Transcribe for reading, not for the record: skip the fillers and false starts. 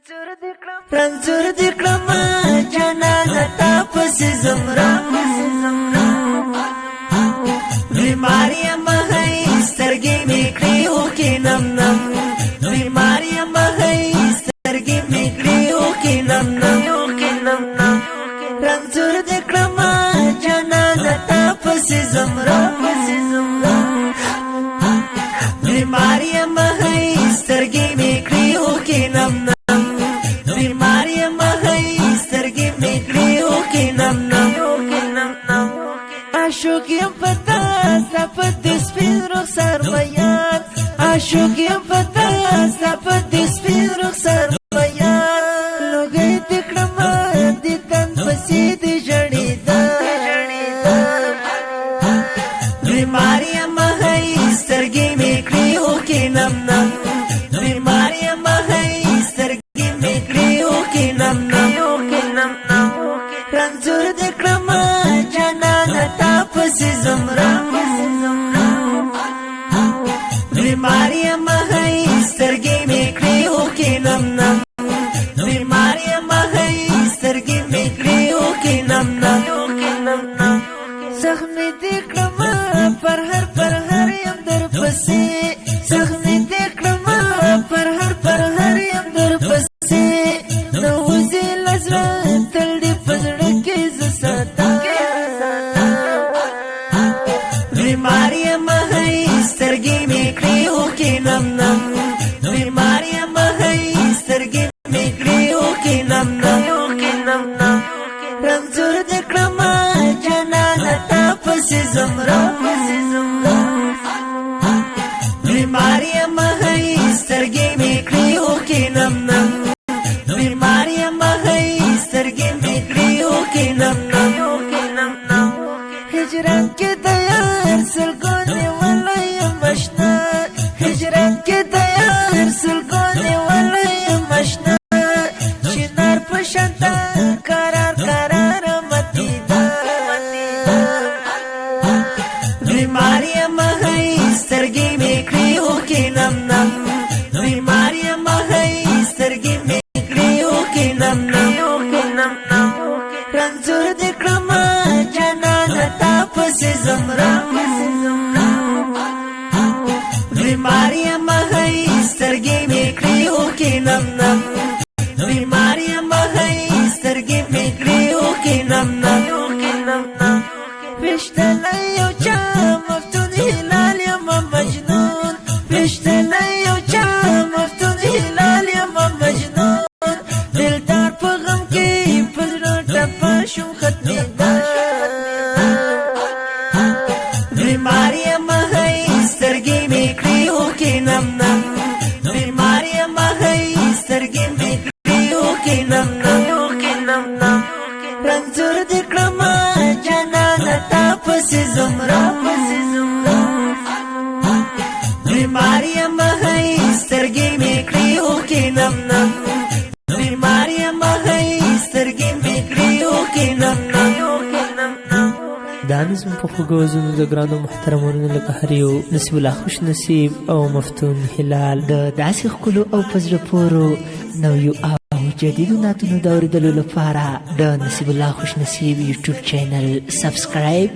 رنځور دې کړم جانانه تا پسې ځم بیماري یم هی سترګې مې کړې اوښکې نم نم بیماري یم هی سترګې مې کړې اوښکې نم نم رنځور دې کړم جانانه تا پسې ځم بیماري یم هی سترګې مې کړې اوښکې نم نم عاشق یم پتا ستا په دې سپین رخسار میان عاشق یم پتا ستا په دې سپین رخسار میان لوګی دې کړم دې تن پسې دې ژړېدا بیماري یم هی سترګې مې کړې اوښکې نم نم بیماري یم هی سترګې مې کړې اوښکې نم نم رنځور دې کړم جانانه تا پسې ځم بیماري یم هی سترګې مې کړې اوښکې نم نم بیماري یم هی سترګې مې کړې اوښکې نم نم زخمې دې کړم پر هر یم درپسې زخمې دې کړم پر هر یم درپسې نه وځې له زړه تل دې په زړه کې زه ساتم بیماري یم هی سترګې مې کړې اوښکې نم نم بیماري یم هی سترګې مې کړې اوښکې نم نم رنځور دې کړم جانانه تا پسې ځم بیماري یم هی سترګې مې کړې اوښکې نم نم بیماري یم هی سترګې مې کړې اوښکې نم نم هجران کې د یار سلګونې ولی یم اشنا هجران کې د یار سلګونې ولی یم اشنا چنار په شانته قرار متیدا بیماري یم هی سترګې مې کړې اوښکې نم نم بیماري یم هی سترګې مې کړې اوښکې نم نم رنځور دې کړم جانانه تا پسې ځم بیماري یم هی سترګې مې کړې اوښکې نم نم بیماري یم هی سترګې مې کړې اوښکې نم نم پېشتلی یو چا مفتون هلال یم مجنون پېشتلی یو چا مفتون هلال یم مجنون دلدار په غم کې په زړه ټپه شوم ختمېدا بیماري یم هی سترګې مې کړې اوښکې نم نم بیماري یم هی سترګې مې کړې اوښکې نم نم رنځور دې کړم جانانه تا پسې ځم بیماري یم هی سترګې مې کړې اوښکې نم نم بیماري یم هی سترګې مې کړې اوښکې نم نم دا نظم په خوږو وزنو د ګرانو محترمانو لکه هر یو نصیب الله خوش نصیب او مفتون هلال د داسې ښکلو او په زړه پورو نویو او جدیدو نعتونو د اورېدلو لپاره د نصیب الله خوش نصیب یوټیوب چینل سبسکرایب